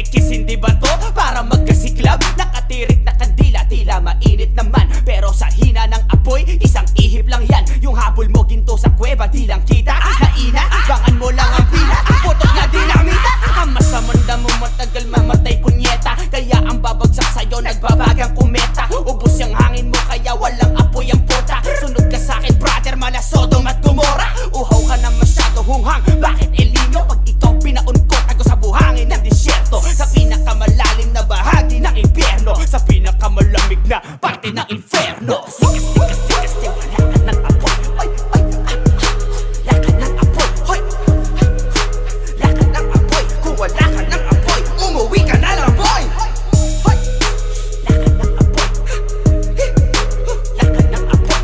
kiss-kiss, hindi ba to? Para magkasiklab, nakatirik na kandila, tila mainit naman. Pero sa hina ng apoy, isang ihip lang yan. Yung habol mo ginto sa kuweba, di lang kita naina, bangan mo lang ang pila, putok na dinamita. Ang masamanda mo matagal mamatay punyeta, kaya ang babagsak sa'yo nagbabagang kumeta. Ubus yung hangin mo kaya walang apoy ang puta. Sunod ka sa'kin brother, mala Sodom at Gomorrah. Uhaw ka na masyado hunghang, bakit El Nino? Pag ikaw pinaungkot ako sa buhangin ng disyerto, sa pinakamalalim na bahagi ng impyerno, sa pinakamalamig na parte ng inferno. Kasi wala ka ng apoy. Ay, ay, wala ka ng apoy. Hoy, wala ka ng apoy. Kung wala ka ng apoy, umuwi ka na lang boy. Hoy, wala ka ng apoy. Wala ka ng apoy.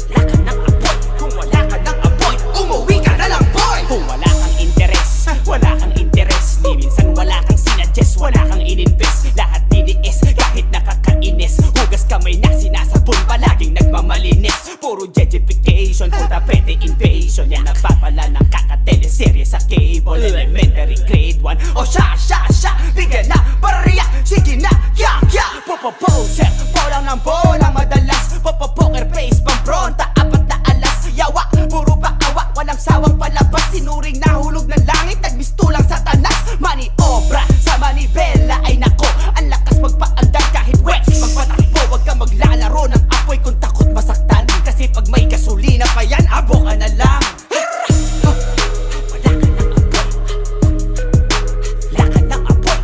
Wala ka ng apoy. Kung wala ka ng apoy, umuwi ka na lang boy. Kung wala kang interes, wala kang interes. Di minsan wala kang sinadjust, wala kang ininvest. Lahat DDS kahit nakakainis. Hugas kamay na sinasabon, palaging nagmamalinis. Puro gentrification, puta pwede invasion. Yan napapala ng kakateleserye sa cable. Elementary grade 1. O siya, bigyan na, barya, sige na, kya. Popoposer, bolang ng bolang madalas. Popopoker face, pampronta, apat na alas. Yawa, puro pa awa, walang sawang palabas. Sinuring nahulog ng langit, nagmistulang satanas. Maniobra sa manibela, ay nako, ang lakas magpaandar kahit wet. Magpatakbo, wag ka maglalaro ng apoy kung takot masaktan. Kasi pag may gasolina pa yan, abo ka na lang. Wala ka ng apoy. Wala ka ng apoy.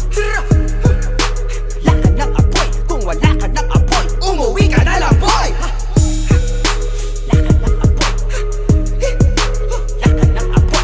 Wala ka ng apoy. Kung wala ka ng apoy, umuwi ka na lang boy. Wala ka ng apoy. Wala ka ng apoy.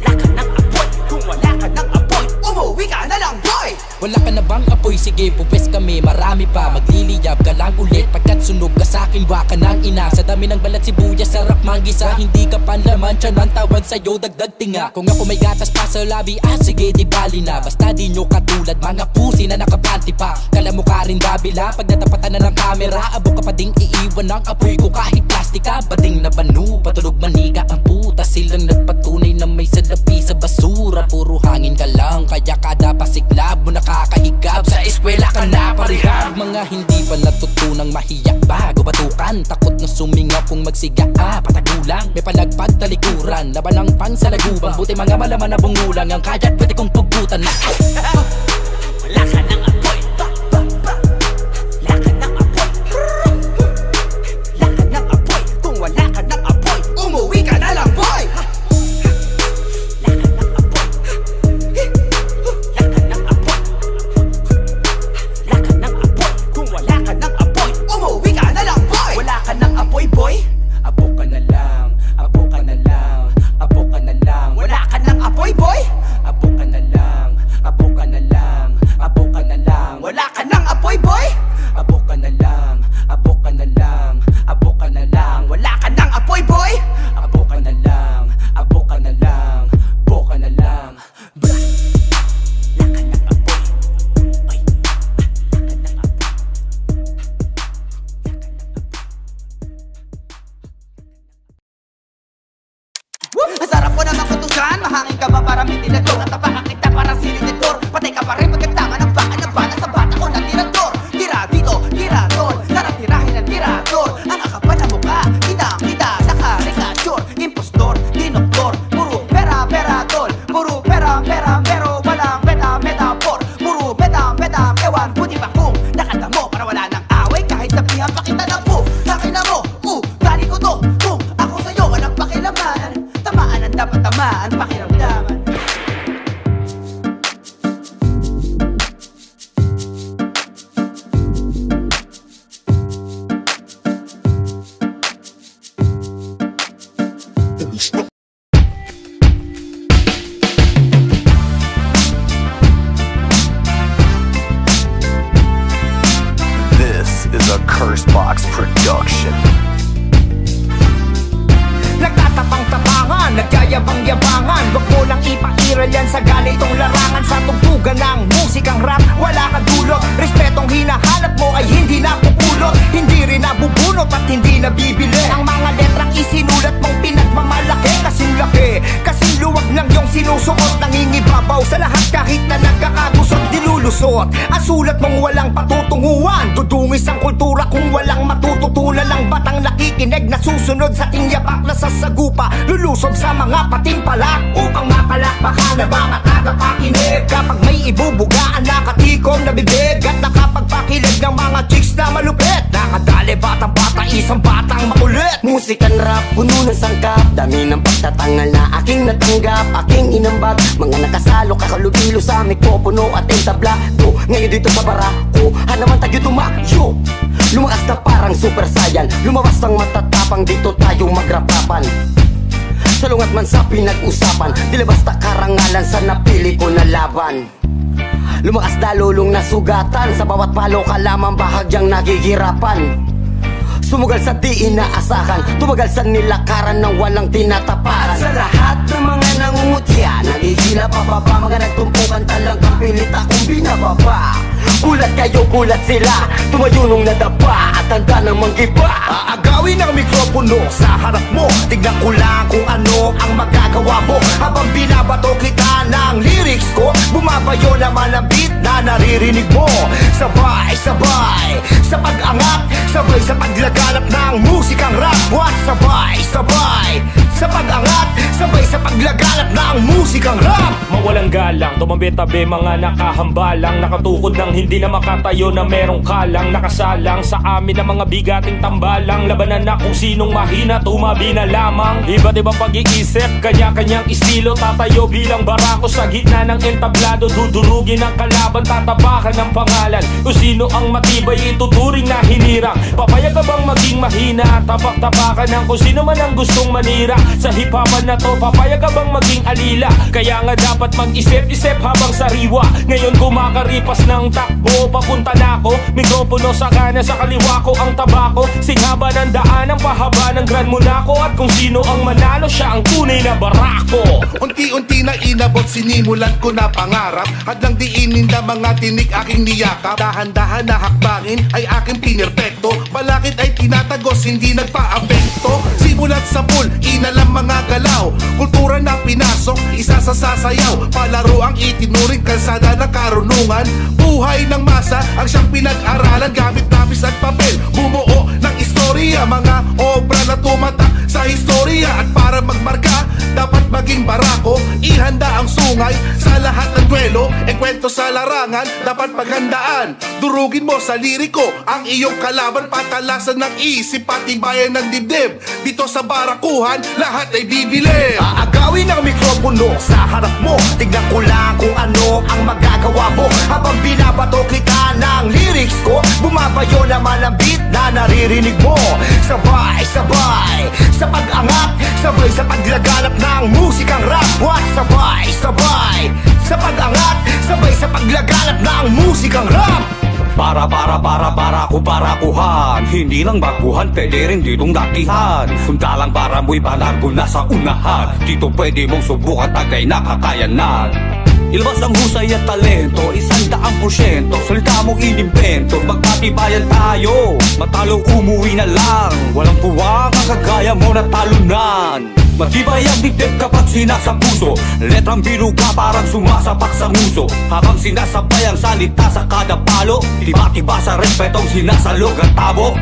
Wala ka ng apoy. Kung wala ka ng apoy, umuwi ka na lang boy. Wala ka na bang apoy? Sige, pupes kami, marami pa. Magliliyab ka lang ulit pagkat sunog ka sa'kin, baka ng ina. Sa dami ng balat sibuyas, sarap manggisa. Hindi ka panlaman, tiyan ang tawag sa'yo, dagdag tinga. Kung ako may gatas pa sa labi, sige di bali na. Basta di nyo katulad, mga pusi na nakapanti pa. Kala mo ka rin babila, pag natapatan na ng kamera, abo ka pa ding iiwan ng apoy ko kahit plastika. Bading na banu, patulog manika ang puta. Silang nagpatunay na may salapi sa basura. Puro hangin ka lang, kaya kada pasiklab mo nakakahigab. Sa eskwela ka na parihab. Mga hindi pa natutunang mahiyak bago batukan. Takot na sumingaw kung magsiga, patagulang. May palagpag talikuran, laban ng pang sa lagubang. Buti mga malaman na bungulang, ang kaya't pwede kong pugutan na. Wala ka ng apoy. Wala ka ng apoy. Wala ka ng apoy. Kung wala ka ng apoy, umuwi ka na lang boy. Wala ka ng apoy. Wala ka ng apoy. Wala ka ng apoy. Kung wala ka ng apoy, umuwi ka na lang boy. Wala ka ng apoy boy. Abo ka na lang, abo ka na lang, abo ka na lang. Wala ka ng apoy boy. Abo ka na lang, abo ka na lang, abo ka na lang. Wala ka ng apoy boy. Abo ka na lang, abo ka na lang, abo ka na lang. Wala ka ng apoy boy. Abo ka na lang, abo ka na lang, abo ka na lang. Bra. Wala ka ng apoy. Ay. Wala ka ng apoy. Ang sarap mo naman kutusan, mahangin ka ba para may tinador? At tapakan kita parang sinidor, patay ka pa rin pagkatama ng baka ng bala sa bata ko na tirador. Tira dito, tira doon, sarap tirahin ng tirador. Ang kakapal na mukha, kita, nakarikature. Impostor, dinoktor, puro pera, tol. Puro pera, pero walang metaphor. Puro beta, ewan, buti ba kung nakatamo para wala ng away kahit sabihan pa kita na po. Akin na mo, galing ko to. Kung ako sa'yo, walang pakilaman. Tamaan ang dapat tamaan, pakiramdaman. This is a Cursebox production. Nagtatapang-tapangan, nagyayabang-yabangan. Wag mo lang ipairal yan sa ganitong larangan. Sa tugtugan ng musikang rap, wala ka dulot. Respetong hinahanap mo ay hindi napupulot. Hindi rin nabubunot at hindi nabibili. Ang mga letrang isinulat mong pinagmamalaki. Kasing laki, kasing luwag lang yung sinusuot. Nangingiba ibabaw sa lahat kahit na nagkakagusot dilulusot. Ang sulat mong walang patutunguhan, dudungis ang kultura kung walang matututunan. Lang batang nakikinig na susunod sa ating yapak na sasagupa, lulusog sa mga patimpalak upang mapalakpakan na mga tagapakinig. Kapag may ibubugaan nakatikom na bibig at nakapagpakilig ng mga chicks na malupit, nakadali batang bata, isang batang makulit. Musikan rap, puno ng sangkap, dami ng pagtatangal na aking natanggap, aking inambag. Mga nakasalo, kakalubilo sa mikropono at entablado. Ngayon dito sa barako, hanaman tayo tumayo. Lumakas na parang super saiyan, lumabas ang matatapang, dito tayong magrapapan. Salungat man sa pinag-usapan, di labas na karangalan sa napili ko na laban. Lumakas na lulong na sugatan, sa bawat palo ka lamang bahagyang nagigirapan. Sumugal sa di inaasahan, tumagal sa nilakaran ng walang tinataparan. Sa lahat ng mga nangungutya, nagigila pababa, mga nagtumpukan talagang pilit akong binababa. Gulat kayo, gulat sila, tumayo nung nadapa at tanda ng manggiba. Aagawin ang mikropono sa harap mo, tignan ko lang kung ano ang magagawa mo. Habang binabato kita ng lyrics ko, bumabayo naman ang beat na naririnig mo. Sabay, sabay, sa pag-angat, sabay sa paglaganap ng musikang rap. What? Sabay, sabay, sa pag-angat, sabay sa paglaganap ng musikang rap. Mawalang galang, tumambi-tabi mga nakahambalang, nakatukod ng hindi na makatayo na merong kalang, nakasalang sa amin ang mga bigating tambalang. Labanan na kung sinong mahina, tumabi na lamang. Iba't ibang pag-iisip, kanya-kanyang estilo, tatayo bilang barako sa gitna ng entablado. Dudurugin ang kalaban, tatapakan ng pangalan. Kung sino ang matibay, ituturing na hinirang. Papayag ka bang maging mahina, tapak-tapakan ng kung sino man ang gustong manira. Sa hip-hopan na to, papayag ka bang maging alila? Kaya nga dapat mag-isip-isip habang sariwa. Ngayon kumakaripas ng takbo, papunta na ako. Mikropono sa kanan, sa kaliwa ko ang tabako. Singhaba ng daan, ang pahaba ng Grand Monaco. At kung sino ang manalo, siya ang tunay na barako. Unti-unti na inabot, sinimulan ko na pangarap. Hadlang diinin na mga tinik aking niyakap. Dahan-dahan na hakbangin ay aking pinirpekto. Balakid ay tinatagos, hindi nagpa-apekto. Simulat sa pool, inalam mga galaw. Kultura na pinasok, isa sa sasayaw. Palaro ang itinuring, kalsada ng karunungan. Buhay ng masa ang siyang pinag-aralan. Gamit lapis at papel, bumuo ng istorya. Mga obra na tumatak sa historia. At para magmarka, dapat maging barako. Ihanda ang sungay sa lahat ng duelo. Kwento sa larangan, dapat paghandaan. Durugin mo sa liriko ang iyong kalaban. Patalasan ng isip, patibayan ng dibdib. Dito sa barakuhan, lahat ay bibili. Aagawin ang mikropono sa harap mo, tignan ko lang kung ano ang magagawa mo. Habang binabato kita ng lyrics ko, bumabayo naman ang beat na naririnig mo. Sabay, sabay, sa pag-angat, sabay sa paglaganap ng musikang rap. What? Sabay, sabay, sa pag-angat, sabay sa paglaganap ng musikang rap. Barakuhan. Hindi lang baguhan, pwede rin ditong latihan. Sundalang para mo'y balargo na sa unahan. Dito pwede mong subukan, tagay na kakayanan. Ilabas ang husay at talento, 100%. Salita mong inimbento, magpatibayan tayo. Matalo umuwi na lang, walang puwang ang kagaya mo na talunan. Matibay ang dibdib kapag sinasa puso, letrang biruga parang sumasapak sa nguso. Habang sinasabay ang salita sa kada palo, tiba-tiba sa respetong sinasalog at tabo.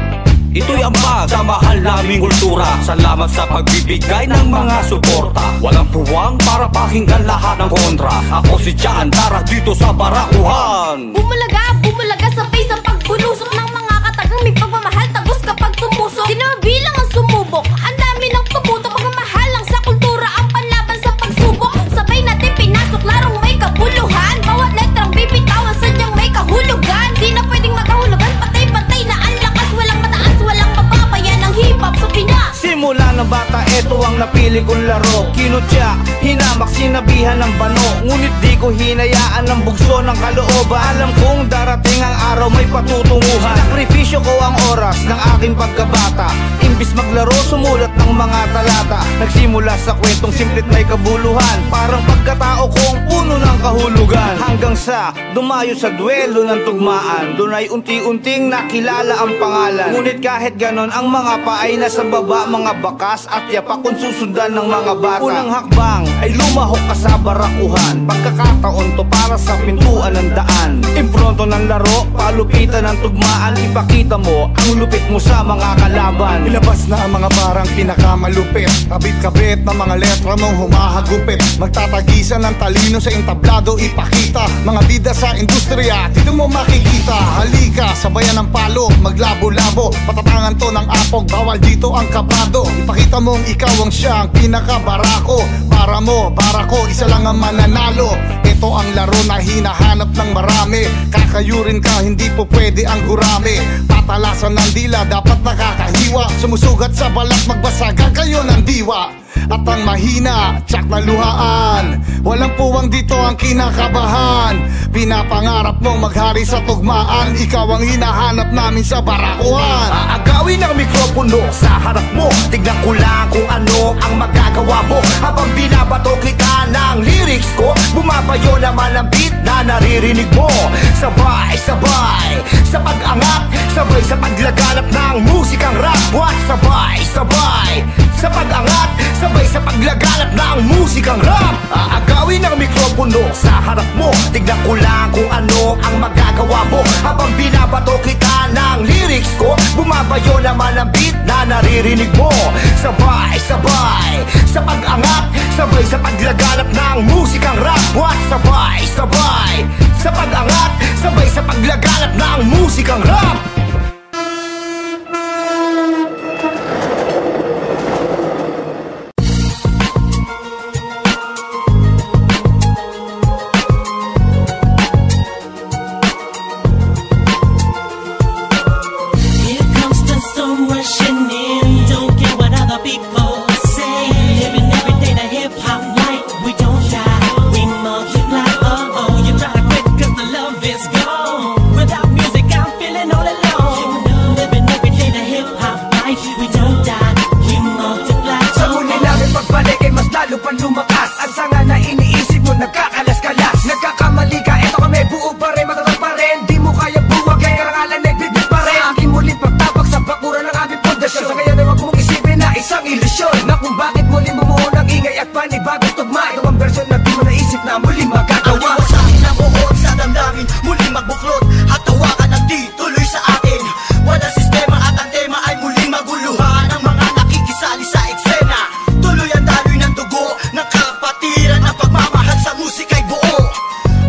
Ito'y ambag sa mahal naming kultura. Salamat sa pagbibigay ng mga suporta. Walang puwang para pakinggan lahat ng kontra. Ako si Chan, tara dito sa barakuhan. Bumulaga sabay sa pagbulusok ng mga katagang may pagmamahal. Tagos kapag tumusok, di naman bilang ang sumubok. Ang dami ng tumutok, pagmamahal lang sa kultura. Ang panlaban sa pagsubok, sabay natin pinasok, larong may kabuluhan. Bawat letrang bibitawan, sadyang may kahulugan. Di na pwedeng magkahulugan, patay-patay na ang lakas. Walang mataas, walang mababa, yan ang hip-hop sa Pinas. Simula ng bata, eto ang napili kong laro. Kinutya, hinamak, sinabihan ng bano. Ngunit di ko hinayaan ng bugso ng kalooban. Alam kong darating ang araw may patutunguhan. Sakripisyo ko ang oras ng aking pagkabata. Imbis maglaro, sumulat ng mga talata. Nagsimula sa kwentong simplit may kabuluhan. Parang pagkatao kong puno ng kahulugan. Hanggang sa dumayo sa duelo ng tugmaan, doon ay unti-unting nakilala ang pangalan. Ngunit kahit ganon, ang mga paay nasa baba, mga bakas at yapak kung susundan ng mga bata. Unang hakbang ay lumahok ka sa barakuhan, pagkakataon to para sa pintuan ng daan. Impronto ng laro, palupitan ng tugmaan, ipakita mo ang lupit mo sa mga kalaban. Ilabas na ang mga barang pinakamalupit, kabit-kabit na mga letra mong humahagupit, magtatagisan ng talino sa entablado, ipakita mga bida sa industriya, dito mo makikita. Halika, sabayan ng palo, maglabo-labo, patatangan to ng apog, bawal dito ang kabado. Ipakita mong ikaw ang siyang pinakabarako, para mo, para ko, isa lang ang mananalo. Ito ang laro na hinahanap ng marami, kakayurin ka, hindi po pwede ang gurami. Patalasan ng dila, dapat nakakahiwa, sumusugat sa balat, magbasagan kayo ng diwa. At ang mahina, tsak na luhaan, walang puwang dito ang kinakabahan. Pinapangarap mong maghari sa tugmaan, ikaw ang hinahanap namin sa barakuhan. Aagawin ang mikropono sa harap mo, tignan ko lang kung ano ang magagawa mo. Habang binabato kita ng lyrics ko, bumabayo naman ang beat na naririnig mo. Sabay-sabay sa pag-angat, sabay sa paglaganap ng musikang rap. What? Sabay-sabay sa pag-angat, sabay sa paglaganap ng musikang rap. Aagawin ang mikropono sa harap mo, tignan ko lang kung ano ang magagawa mo. Habang binabato kita ng lyrics ko, bumabayo naman ang beat na naririnig mo. Sabay-sabay sa pag-angat, sabay sa paglaganap ng musikang rap. What? Sabay-sabay sa pag-angat, sabay sa paglaganap ng musikang rap. Lumakas ang sanga na iniisip mo, nagkakalas-kalas. Nagkakamali ka, eto kami, buo pa rin, matatag pa rin. Di mo kaya buwagay, karangalan nagbibig pa rin. Sa akin muling pagtabak sa bakuran ng aming pundasyon. Sa ngayon ay wag mong isipin na isang ilusyon, na kung bakit muling bumuo ng ingay at panibagong tugma. Ito ang versyon na di mo naisip na muling magagawa. Ang sa akin na buod sa damdamin, muling magbuklod at tawakan ng di tuloy sa atin. Wala sistema at ang tema ay muling maguluhan. Ang mga nakikisali sa eksena, tuloy ang daloy ng dugo ng kapatiran. Ang pagmamahal sa musika'y buo,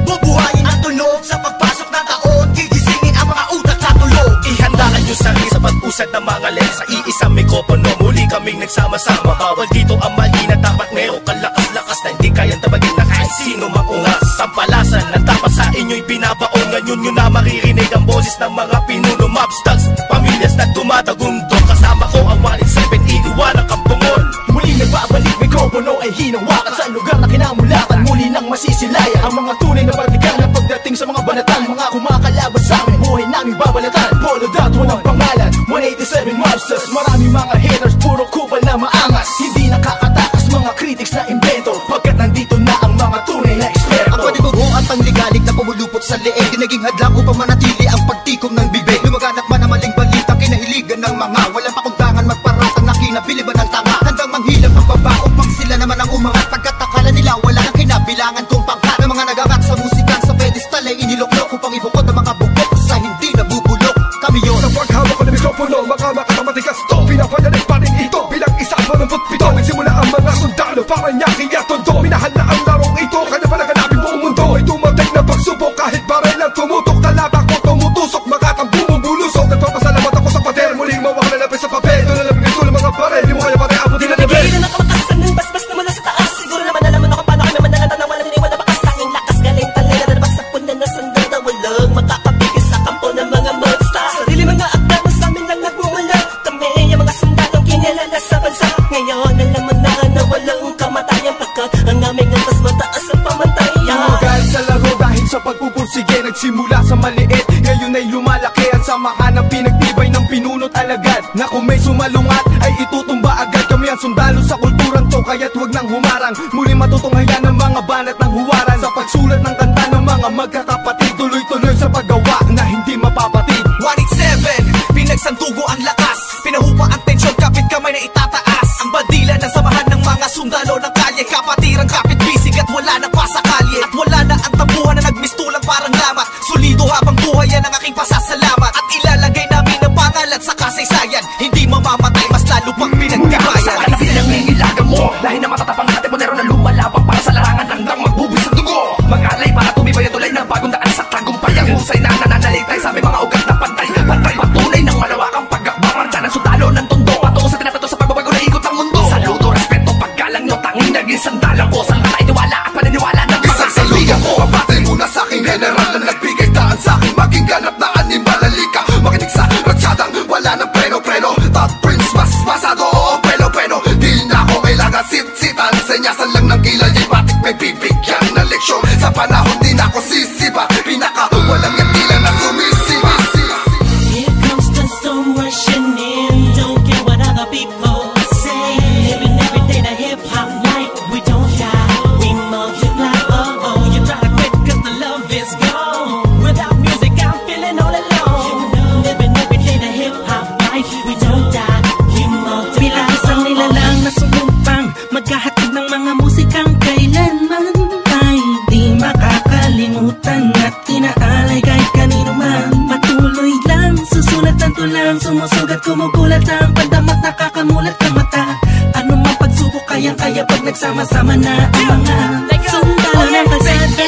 bubuhayin ang tunog sa pagpasok ng taon. Gigisingin ang mga utak sa tulog. Ihanda ang iyong sarili sa pag-usad ng mga lens. Sa iisang mikropono, muli kaming nagsama-sama. Bawal dito ang mali na dapat meron kang lakas-lakas na hindi kayang tabagin na kahit sino maungas. Tampalasan na dapat sa inyo'y binabaon. Ngayon nyo na maririnig ang boses ng mga pinuno, mobsters, pamilyas na tumatagundo. Kasama ko ang 1-7, iiwanan kang bungol. Muling nagbabalik, mikropono ay hinawakan sa lugar na kinamulatan. Muli nang masisilayan ang mga tunay na partikan na pagdating sa mga banatan. Mga kumakalaban sa amin, buhay namin babalatan. Polo dat, walang pangalan, 187 mobsters. Marami mga haters, puro kupal na maangas. Hindi nakakatakas mga critics na invento, pagkat nandito na ang mga tunay na eksperto. Ang panibugo at pangligalig na pumulupot sa leeg, di naging hadlang upang manatili ang pagtikom ng bibig. Lumaganap man ang maling balita, kinahiligan ng mga walang pakundangan, magparatang na kinabiliban ng tanga. Handang manghilap ang baba upang sila naman ang umangat, pagkat akala nila wala nang kinabilangan kung pangkat. Ng mga nagangat sa musikan sa pedestal ay iniloklok upang ibukod ang mga bugok sa hindi nabubulok. Kami yun sa paghawak ko ng mikropono, mga makatamatigas to, pinapadalig pa rin ito bilang isang manumpot pito. Nagsimula ang mga sundalo para niya kaya tondo. Minahal na ang larong ito, kanya pa naganapin buong mundo. Ay dumating na pagsubok kahit baril ang tumutok. Talata ko tumutusok, makatang bumubulusok. Nagpapasalamat ako sa pader, muling mawak na lapis sa papel. Ito na lang gusto ng mga baril, di mo kaya pare abutin na level. Bigay na nakamakasan ng basbas na mula sa taas. Siguro naman alam mo na kung paano kami manalatan na walang iniwan na bakas. Tanging lakas galing talay na nabagsak po na nasandal na walang makakapigil sa kampo ng mga monsters. Sarili mga akda mo sa amin lang nagmumula. Kami yung mga sundalong kinilala sa bansa. Ngayon alam mo na walang kamatayan, pagkat ang aming antas mataas ang pamantayan. Magalit sa laro dahil sa pagpupursige, nagsimula sa maliit, ngayon ay lumalaki. Ang samahan ng pinagtibay ng pinunot alagad, na kung may sumalungat ay itutumba agad. Kami ang sundalo sa kulturang to, kaya't huwag nang humarang. Muli matutunghayan ng mga banat ng huwara. kasagaran sa pagsulat ng kanta ng mga magkakapatid. Tuloy-tuloy sa paggawa na hindi mapapatid. 187, pinagsantugo ang lakas, pinahupa ang tensyon, kapit kamay na itataas. Ang bandila ng samahan ng mga sundalo ng kalye, kapatirang kapit bisig at wala na pa sa kalye. At wala na ang tabuhan na nagmistulang parang lamat. Solido habang buhay yan ang aking pasasalamat. At ilalagay namin ang pangalan sa kasaysayan, hindi mamamatay, mas lalo pang pinagtibayan. Sa ng ngilaga mo, lahi na matatapang natin mo na lumalabang para sa larangan hanggang magbubis ang dugo. Mag-alay para tumibay ang tulay ng bagong daan sa tagumpay. Ang husay na nananalitay sa aming mga ugat na pantay. Pantay patunay ng malawakang pagkakbangan dyan ang sundalo ng tondo, patungo sa tinatato sa pagbabago na ikot ng mundo. Saludo, respeto, paggalang nyo, tanging naging sandalang ko. Saan tayo tiwala at paniniwala ng mga saludo ko. Pabatay muna sa aking general na nagbigay daan sa aking maging ganap na animal. Halika, makinig sa ratsadang wala ng preno-preno. Top Prince, mas masado o preno-preno. Di na ako kailangan sit-sitan, senyasan lang ng kilay. Batik may bibigyan na leksyon. Sa panahon di na ako sisiba, pinaka walang yung tila na sumisiba. Here comes the storm rushing in, don't care what other people say. Living every day the hip-hop life, we don't die, we multiply. Oh, you try to quit cause the love is gone. Without music I'm feeling all alone. Living every day the hip-hop life, we don't die, we multiply. Bilang isang nilalang na sumumpang maghahatid ng mga musikang kailanman ay di makakalimutan at inaalay kahit kanino man. Patuloy lang, susulat ng tulang, sumusugat, kumugulat ang pandamat, nakakamulat ng mata. Ano mang pagsubok, kayang-kaya pag nagsama-sama na ang mga sundalo ng kalsada.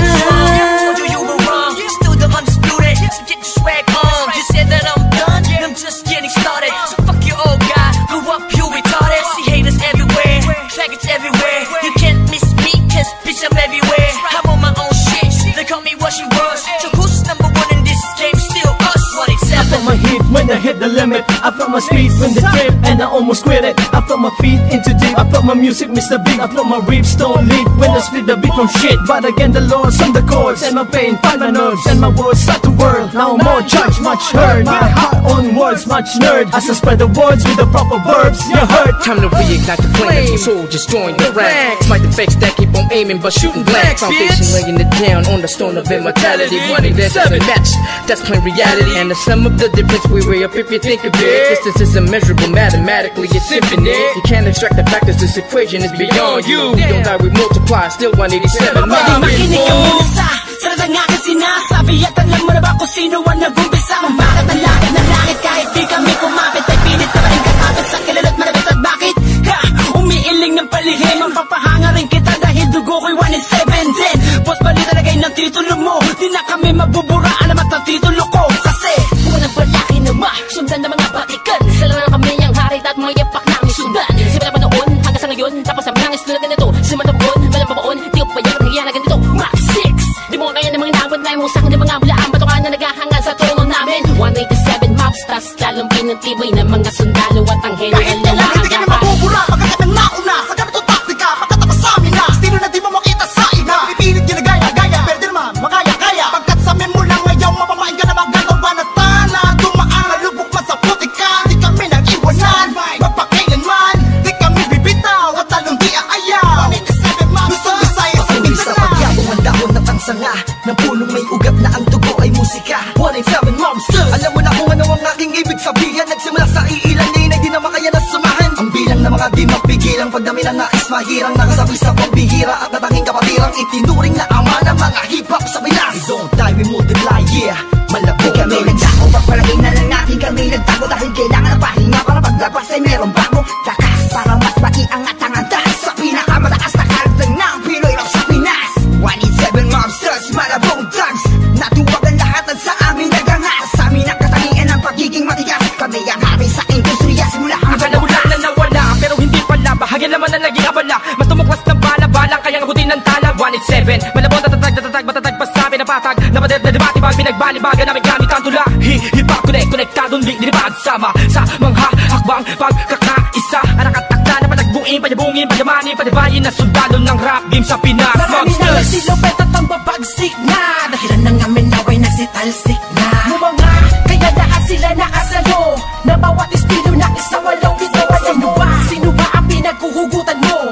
Told you were wrong, still the undisputed, so get your swag on. You said that I'm done, I'm just getting started. So fuck your old guy, grew up you retarded. See haters everywhere, faggots everywhere. You can't miss me, cause bitch I'm everywhere. I'm on my own shit, they call me what she was. So who's number one in this game? Still us, 187. I felt my heat when I hit the limit. I felt my speed when the trip and I almost quit it. I felt my feet into deep. I felt my music miss the beat. I felt my rips don't lead when I split the beat from shit. But again the Lord's on the chords and my pain find my nerves and my words start to whirl. Now more judge, much heard. My heart on words, much nerd. As I spread the words with the proper verbs, you heard. Time to reignite the flame. Your soul just join the ranks. Smite the fakes that keep on aiming but shooting blanks. Foundation laying it down on the stone of immortality. One that doesn't match, that's plain reality. And the sum of the difference we weigh up if you think of it. Distance is immeasurable, mathematically it's infinite. You can't extract the factors, this equation is beyond you. We don't die, we multiply, still 187. Makinig ka muna sa salat ng aking sinasabi. At alam mo na ba kung sino ang nag-umpisa? Bakit ang lagat ng langit kahit di kami kumapit? Ay pilit ka pa rin katapit sa kilala at malapit. At bakit ka umiiling ng palihim? Ang papahanga rin kita dahil dugo ko'y 187 din. Boss bali talagay ng titulo mo, di na kami mabubura. Alamat ang titulo ko kasi unang palaki na sundan ng mga batikan. Sila na kami ang hari at mga yapak namin sundan. Simula pa noon hanggang sa ngayon, tapos ang nangis tulad na nito. Simula pa noon, walang babaon, di ko papayagan ng iyan na ganito. Max 6, di mo kaya ng mga nawad na yung usang ng mga bulaan. Batukan na naghahangal sa trono namin. 187 mobsters, lalong pinatibay ng mga sundalo at ang henyo. Kahit kailan hindi kami mabubura, pagkat ang nauna sa ganito taktika, pagkatapos sa amin na estilo na di mo makita sa iba. Pipilit yun na gaya-gaya, pero di naman makaya-kaya. Pagkat sa amin mo lang ngayon, mapamain ka na magagawa na tana. Dumaan, nalubok man sa putika, di kami nag-iwanan. Magpakailanman, di kami bibitaw, at talong di aayaw. 187 mobsters, Luzon, Visayas, sa Mindanao. Sa pagyabong ang dahon na tangsanga, ng punong may ugat na ang dugo ay musika. 187 mobsters, alam mo na kung ano ang aking ibig sabihin. Nagsimula sa iilanin ay di na makaya na sumahan. Ang bilang na mga di mapigilang, pagdami na nais mahirang, nakasabi sa pambihira at natanging kapatirang itinuring na ama ng mga hip-hop sa Pinas. We don't die, we multiply, yeah, malabo kami nagdako. Pagpalagay na lang natin kami nagtago, dahil kailangan ng pahinga para paglabas ay merong bago lakas para mas maiangat ang antas sa pinakamataas na karakter ng Pinoy rap sa Pinas. 187 mobsters, malabong thugs, natuwagan lahat at sa amin nagangas. Sa amin ang katangian ng pagiging matigas, kami ang hari sa industriya simula hanggang Wala na nawala, pero hindi pala. Bahagyan naman na naging abala. Mas tumuklas ng bala-balang, kayang abutin ng tala. 187, malabong tatatag, matatag, pasabi na patag. Napader na debate-bag, pinagbalibagan namin gamit ang tula. Hip-hop connect, konektadong dinibag sama sa mga hakbang pagkakaisa. Anakatakda na palagbuin, payabungin, payamanin, padibayin na sundalo ng rap game sa Pinas. Marami na nagsilupet at ang babagsik na, dahilan ng amin naway nagsitalsik na. Mga kaya lahat sila nakasayo, na bawat estilo na isa walang bito. Sino ba? Sino ba ang pinaghuhugutan mo?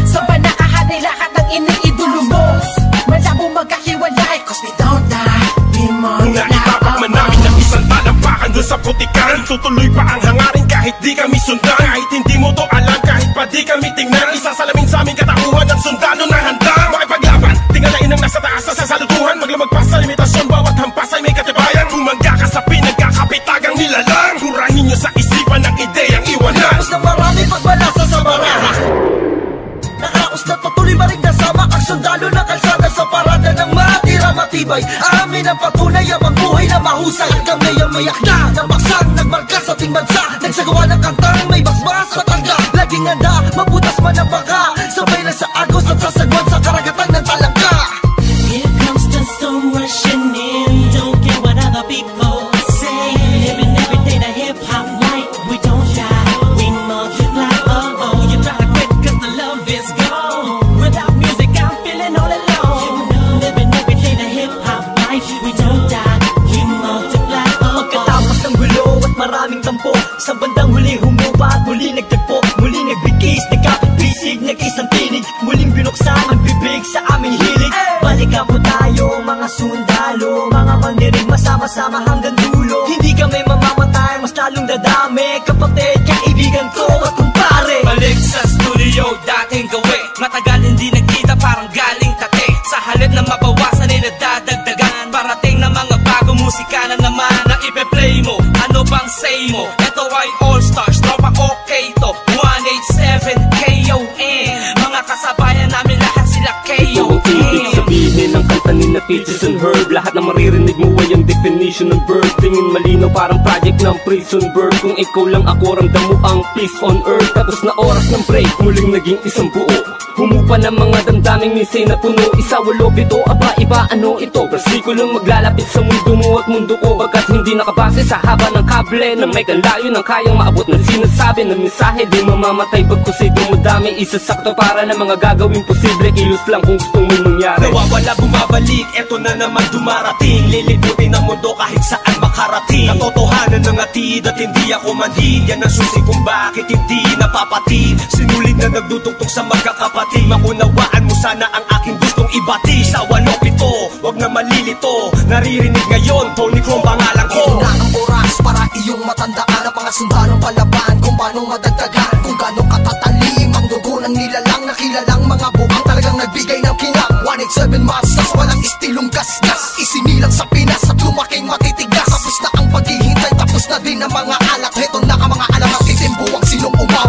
Sa ba nakahanay lahat ng iniidolo mo? sa putikan. Tutuloy pa ang hangarin kahit di kami sundan. Kahit hindi mo to alam, kahit pa di kami tingnan. Isasalamin sa aming katauhan ng sundalo na handa makipaglaban. Tingalain ang nasa taas sa sasalutuhan. Maglamag pa sa limitasyon, bawat hampas ay may katibayan. Bumangga ka sa pinagkakapitagang nilalang. Kurahin nyo sa isipan ng ideyang iwanan. Tapos na marami pagbalasa sa baraha. Nakaos na patuloy maring nasama ang sundalo na kalsada sa parada ng matira matibay. Amin ang patunay ang magbuhay na mahusay. Kami ang mayak na namaksang nagmarka sa ating bansa. Nagsagawa ng kantang may basbas matangga. Laging handa, mabutas man ang baka. Sabay na sa agos at sasagwan sa karagatan ng talangka. Here comes the storm rushing in. Don't care what other people say. Living every day the hip-hop life. We don't die, we multiply. Oh, you try to quit cause the love is gone. Without music I'm feeling all alone. Living every day the hip-hop life. We don't die, we multiply. Pagkatapos ng gulo at maraming tampo, sa bandang huli humupa at muli nagtagpo. Muli nagbigis, nagkapit-bisig, nag-isang tinig. Muling binuksan ang bibig sa aming hilig. Balikan po tayo mga sundalo, mga mandirig masama-sama hanggang dulo. Hindi kami mamamatay, mas lalong dadami. Kapatid, kaibigan ko at kumpare. Balik sa studio, dating gawi. Matagal hindi nagkita, parang galing tate. Sa halip na mabawasan ay nadadagdagan. Parating na mga bagong musika na naman na ipe-play mo. Ano bang say mo? Ito ay All Stars, tropa okay to 187 KON. Mga kasabayan namin lahat sila KON. Ibig sabihin ng kanta ni na Peaches and Herb. Lahat na maririnig mo ay ang definition ng bird. Tingin malinaw parang project ng prison bird. Kung ikaw lang ako, ramdam mo ang peace on earth. Tapos na oras ng break, muling naging isang buo. Humupa ng mga damdaming misay na puno. Isa, walo, bito, aba, iba, ano ito? Versikulong maglalapit sa mundo mo at mundo ko. Bagkat hindi nakabase sa haba ng kable na may kanlayo ng kayang maabot ng sinasabi ng mensahe. Di mamamatay pagkusay dumadami. Isasakto para ng mga gagawin posible. Kilos lang kung gusto mong mangyari. Nawawala, bumabalik, eto na naman dumarating. Lilibutin ang mundo kahit saan makarating. Natotohanan ng atid at hindi ako manhid. Yan ang susi kung bakit hindi napapatid. Sinulid na nagdudugtong sa magkakapatid. Maunawaan mo sana ang aking gustong ibati. Sa 107, wag na malilito. Naririnig ngayon, Tony Chrome pangalan ko. Ito na ang oras para iyong matandaan ang mga sundalong palaban. Kung paano madagdagan, kung gaano katatalim ang dugo ng nilalang na kilalang mga buang talagang nagbigay ng kinang. 187 Masters, walang istilong gasgas. Isinilang sa Pinas at lumaking matitigas. Tapos na ang paghihintay, tapos na din ang mga alak. Heto na ang mga alam ang titimbuang sinong umawa.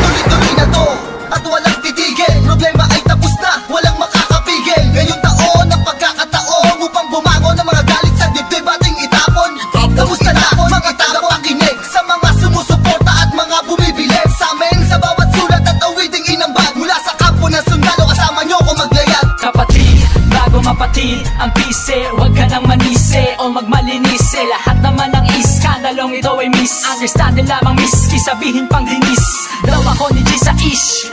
Tuloy-tuloy na to at walang titigil. Problema ay tapos na, walang makakapigil. Ngayong taon ang pagkakataon upang bumangon ng mga galit sa dibdib ating itapon. Kamusta na mga tao pakinig sa mga sumusuporta at mga bumibili sa amin sa bawat sulat at awiding inambag. Mula sa kampo ng sundalo kasama nyo ko maglayag. Kapatid, bago mapatid ang pise, huwag ka nang manise o magmalinise. Lahat naman ng iskandalong ito ay miss. Understanding lamang miski sabihin pang dinis. Daw ako ni G sa ish.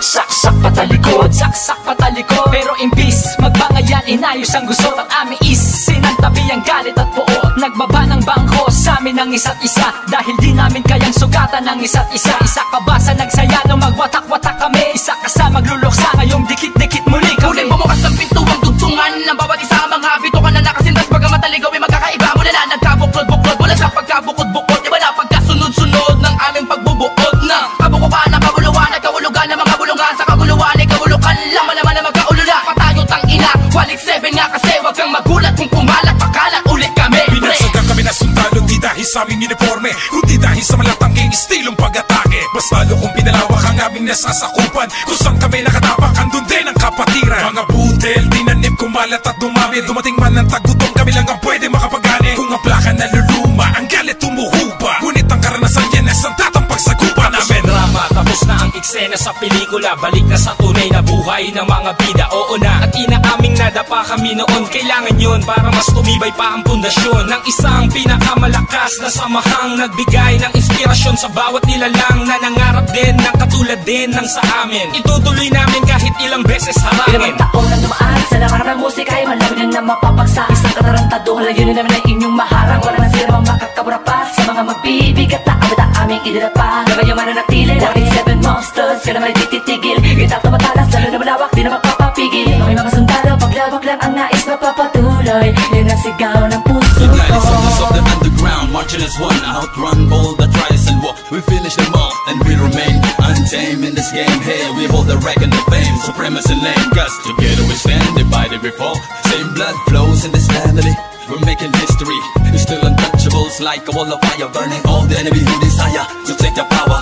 Saksak patalikod, saksak patalikod. Pero imbis magbangayan, inayos ang gusto at aming is. Sinantabi ang galit at puot. Nagbaba ng bangko sa amin ng isa't isa. Dahil di namin kayang sugatan ng isa't isa. Isa ka ba sa nagsaya nung magwatak-watak kami? Isa ka sa magluluksa ngayong dikit-dikit muli kami. Muling bumukas ang pintuang dugtungan ng bawat isa. Mga bito ka na nakasindas baga mataligaw ay magkakaiba. Mula na nagkabuklod-buklod mula sa pagkabukod-bukod. Iba na pagkasunod-sunod ng aming pagbubuod na kabukuhan ng kabuluhan at kahulugan ng mga bulungan. Sa kaguluhan ay kahulukan lang malaman na magkaulula. Patayo tang ina, 187 nga kasi wag kang magulat kung pumalat pakalat ulit kami. Binagsagan kami na sundalo di dahil sa aming uniforme, kundi dahil sa malatangking istilong pag-atake. Mas lalo kung pinalawak ang aming nasasakupan. Kung saan kami nakatapak, andun din ang kapatiran. Mga budel, tinanim, kumalat at dumami. Dumating man ang tagutom, kami lang ang pwede makapagani. Kung ang plaka naluluma, ang galit tumuhuba. Ngunit ang karanasan yan ay santatang pagsagupa namin. Drama, tapos na ang eksena sa pelikula. Balik na sa tunay na buhay ng mga bida. Oo na, at inaaming nadapa kami noon. Kailangan yun para mas tumibay pa ang pundasyon ng isang pinakamalakas na samahang nagbigay ng inspirasyon sa bawat nilalang na nangarap din ng katulad din ng sa amin. Itutuloy namin kahit ilang beses harangin. Ilang taon na dumaan sa larangan ng musika ay malawin na mapapagsa. Isang katarantado, layunin namin ay inyong maharang. Wala man sila mga makakabura pa sa mga magbibigat na abot ang aming idinapa. Gabay mananatili, 187 Monsters, ka naman ititigil. Itak na matalas, lalo na malawak, di na magpapapigil. Mga sundalo, paglawak lang ang nais mapapatuloy. Yun ang sigaw ng puso ko. Soldiers of the underground, marching action as one, outrun all the trials and war. We finish them all and we remain untamed in this game. Here we hold the rank and the fame, supremacy lane. Cause together we stand, divided we fall. Same blood flows in this family. We're making history, it's still untouchables. Like a wall of fire burning all the enemy who desire to take the power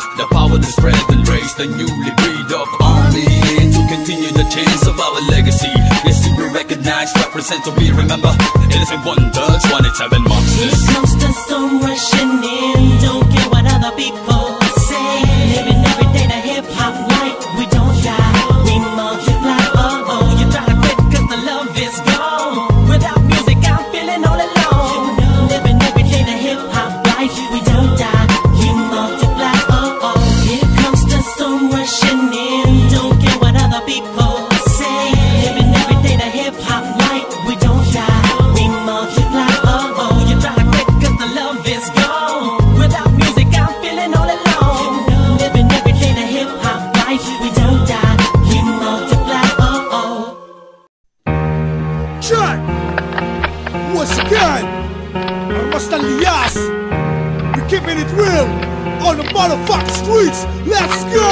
to spread and raise the newly breed of army. To continue the chains of our legacy, yes, to be recognized, represent, to be remembered. Innocent one thugs, 187 monsters. Here comes the storm rushing in, don't care what other people say. Living every day the hip-hop life, we don't die, we multiply. Oh, you try to quit cause the love is gone. Without music I'm feeling all alone. Living every day the hip-hop life, we don't die, we multiply. Oh, here comes the storm rushing in, don't care what other people say. Living every day the hip-hop life, we don't die, we multiply. Oh, you try to quit cause the love is gone. Without music I'm feeling all alone. Living every day the hip-hop life, we don't die, we multiply. Check! Once again, Armas ng Lias. We're keeping it real on the motherfucking streets. Let's go!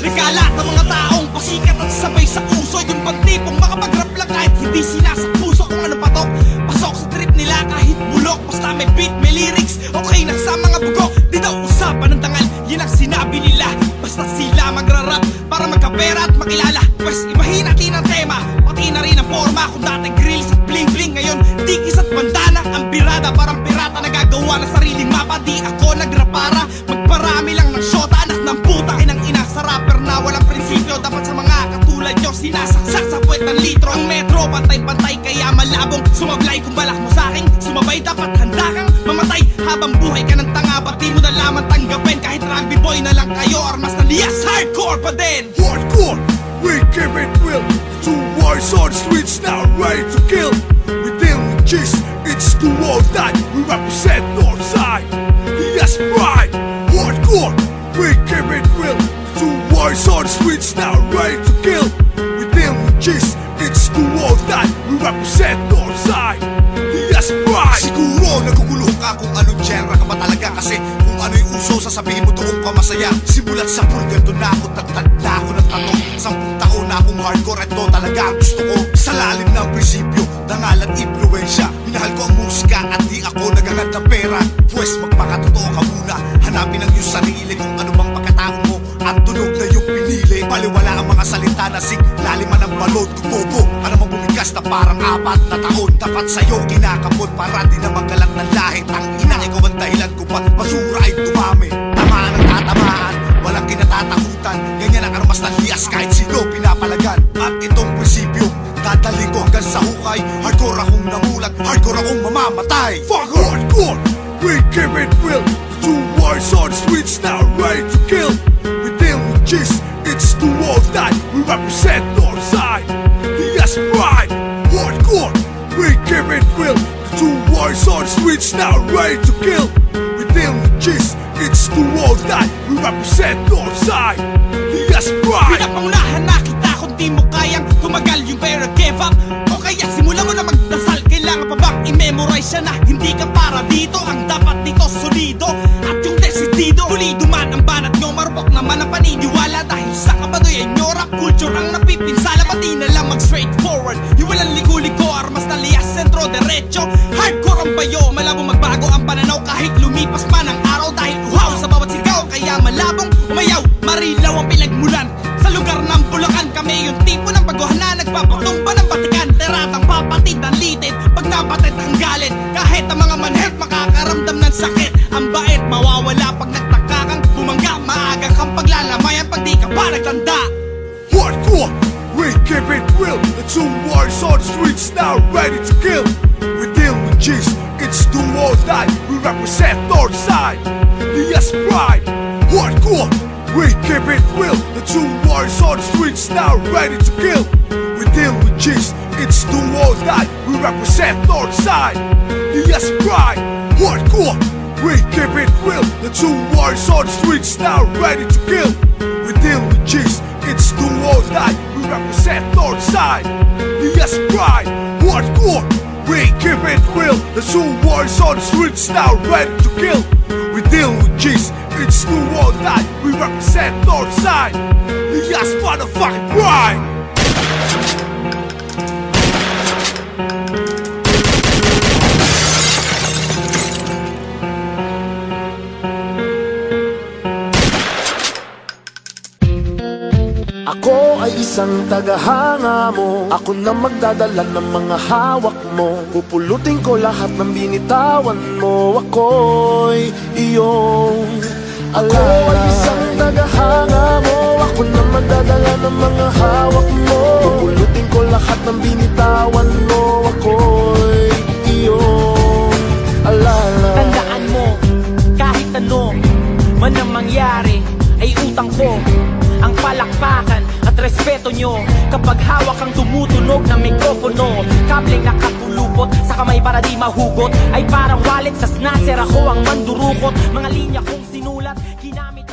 Nagkalat ng mga taong pasikat at sabay sa uso. Yung bang tipong makapag-rap lang kahit hindi sila sa puso. Kung ano patok, pasok sa trip nila kahit bulok. Basta may beat, may lyrics, okay na sa mga bugok. Di daw usapan ng tangal, yun ang sinabi nila. Basta sila magra-rap para magkapera at makilala. Pues ibahin natin ang tema, pati na rin ang forma. Kung dati grills at bling-bling, ngayon dikis at bandana. Ang birada parang pirata, nagagawa ng sariling mapa. Di ako nagrapara, magparami lang ng shota. Anak ng puta, inang ina sa rapper na walang prinsipyo. Dapat sa mga katulad nyo, sinasaksak sa puwet ng litro. Ang metro, pantay-pantay, kaya malabong sumablay. Kung balak mo sa'kin, sumabay, dapat handa kang mamatay. Habang buhay ka ng tanga, ba't di mo na lamang tanggapin? Kahit rugby boy na lang kayo, Armas ng Lias, hardcore pa din. Hardcore, we keep it real. Two wars on the streets now ready to kill. We deal with G's, it's the world that we represent Northside. Yes, pride. Hardcore, we keep it real. Two wars on the streets now ready to kill. We deal with G's, it's the world that we represent Northside. Yes, pride. Siguro nagugulo ka kung anong genre ka ba talaga. Kasi kung ano yung uso, sasabihin mo doon ka masaya. Simulat sa pulgan doon na ako, tagtagda ako ng tato. 10 taon na akong hardcore, ito talaga ang gusto ko. Sa lalim ng prinsipyo, dangal at impluensya. Minahal ko ang musika at di ako nagangad ng pera. Pues magpakatotoo ka muna, hanapin ang iyong sarili. Kung ano bang pagkatao mo at tunog na yung pinili. Baliwala ang mga salita na laliman ng balot. Kung bobo ka namang bumigas na parang 4 na taon. Dapat sa'yo kinakapot para di na magalat ng lahit. Ang ina, ikaw ang dahilan kung ba't basura ay dumami. Tamaan ang tatamaan, walang kinatatakutan. Ganyan ang Armas ng Lias, kahit sino pinapalagan. At itong prinsipyo, dadaling ko hanggang sa hukay. Hardcore akong namulat, hardcore akong mamamatay. Fuck hardcore, we keep it real. Two wars on the streets now ready to kill. We deal with G's, it's the world that we represent Northside. Yes, pride. Hardcore, we keep it real. Two wars on the streets now ready to kill. We deal with G's, it's the world that we represent Northside. Yes, pride. Pinapangunahan na kita kung di mo kayang tumagal yung pero give up. O kaya simulan mo na magdasal. Kailangan pa bang i-memorize siya na hindi ka para dito? Ang dapat dito solido at yung desidido. Pulido man ang banat nyo, marupok naman ang paniniwala. Dahil sa kabadoyan nyo, rap culture ang napipinsala. Pati na lang mag straightforward, yung walang ligo-ligo. Armas ng Lias, sentro derecho. Hardcore ang bayo, malabong magbago ang pananaw. Kahit lumipas pa ng araw, dahil uhaw sa bawat sigaw. Kaya malabong umayaw, marilaw ang pinagmulan. Sa lugar ng Bulacan, kami yung tipo ng baguhan na nagpapatumba ng batikan. Teratang papatid ang litid, pag napatid ang galit. Kahit ang mga manhelt makakaramdam ng sakit. Ang bait mawawala pag nagtaka kang bumangga. Maaga kang paglalamayan pag di ka pa nagtanda. Hardcore, we keep it real. The two wars on the streets now ready to kill. We deal with G's, it's the world that we represent Northside. Yes, pride. Hardcore, we keep it real. The two wars on the streets now ready to kill. We deal with G's, it's the world that we represent Northside. Yes, pride. Hardcore, we keep it real. The two wars on the streets now ready to kill. We deal with G's, it's the world that we represent Northside. Yes, pride. Hardcore, We keep it real, the two wars on the streets now ready to kill. We deal with G's, it's do or die. We represent Northside, the ass motherfucking pride. Ako ay isang tagahanga mo, ako na magdadala ng mga hawak mo. Pupulutin ko lahat ng binitawan mo, ako'y iyong alala. Ako ay isang tagahanga mo, ako na magdadala ng mga hawak mo. Pupulutin ko lahat ng binitawan mo, ako'y iyong alala. Tandaan mo, kahit ano man ang mangyari, ay utang ko ang palakpakan at respeto nyo. Kapag hawak ang tumutunog ng mikropono, kableng nakapulupot sa kamay para di mahugot, ay parang wallet sa snatcher, ako ang mandurukot. Mga linya kong sinulat, ginamit